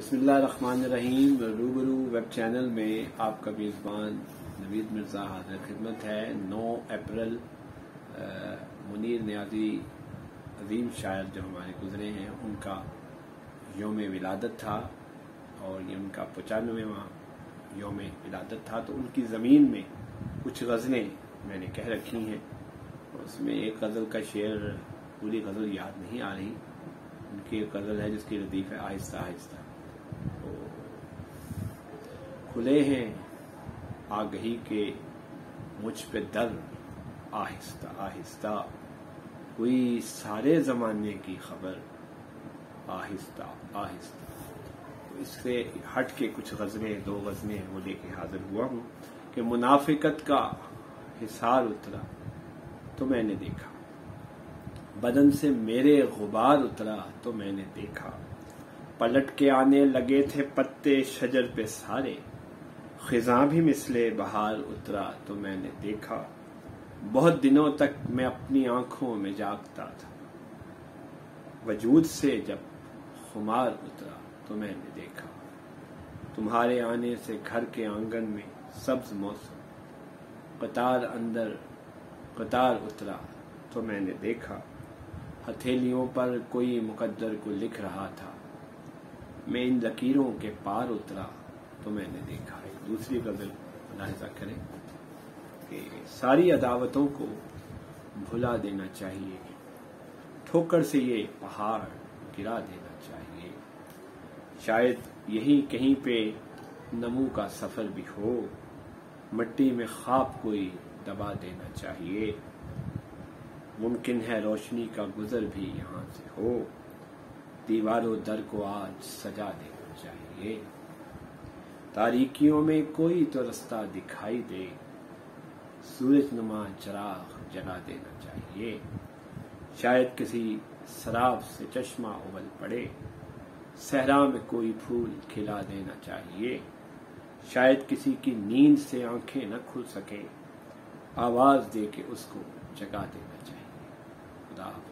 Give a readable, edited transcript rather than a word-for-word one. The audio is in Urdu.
بسم اللہ الرحمن الرحیم۔ روبرو ویب چینل میں آپ کا میزبان نوید مرزا حاضر خدمت ہے۔ 9 اپریل منیر نیازی عظیم شاعر جو ہمارے گزرے ہیں ان کا یوم ولادت تھا اور یہ ان کا 95واں یوم ولادت تھا، تو ان کی زمین میں کچھ غزلیں میں نے کہہ رکھی ہیں۔ اس میں ایک غزل کا شعر، پوری غزل یاد نہیں آ رہی، ان کی ایک غزل ہے جس کی ردیف ہے آہستہ آہستہ۔ کھلے ہیں آگہی کے مجھ پہ در آہستہ آہستہ، ہوئی سارے زمانے کی خبر آہستہ آہستہ۔ تو اس سے ہٹ کے کچھ غزلیں، 2 غزلیں وہ لے کے حاضر ہوا ہوں کہ منافقت کا حصار اترا تو میں نے دیکھا، بدن سے میرے غبار اترا تو میں نے دیکھا، پلٹ کے آنے لگے تھے پتے شجر پہ سارے، خزاں بھی مثلے بہار اترا تو میں نے دیکھا، بہت دنوں تک میں اپنی آنکھوں میں جاگتا تھا، وجود سے جب خمار اترا تو میں نے دیکھا، تمہارے آنے سے گھر کے آنگن میں سبز موسم، قطار اندر قطار اترا تو میں نے دیکھا، ہتھیلیوں پر کوئی مقدر کو لکھ رہا تھا، میں ان لکیروں کے پار اترا تو میں نے دیکھا۔ ایک دوسری غزل ملاحظہ کریں کہ ساری عداوتوں کو بھلا دینا چاہیے، ٹھوکر سے یہ پہاڑ گرا دینا چاہیے، شاید یہی کہیں پہ نمو کا سفر بھی ہو، مٹی میں خواب کوئی دبا دینا چاہیے، ممکن ہے روشنی کا گزر بھی یہاں سے ہو، دیوار و در کو آج سجا دینا چاہیے، تاریکیوں میں کوئی تو رستہ دکھائی دے، سورج نما چراغ جلا دینا چاہیے، شاید کسی سراب سے چشمہ اول پڑے، صحرا میں کوئی پھول کھلا دینا چاہیے، شاید کسی کی نیند سے آنکھیں نہ کھل سکیں، آواز دے کے اس کو جگا دینا چاہیے۔ خدا حافظ۔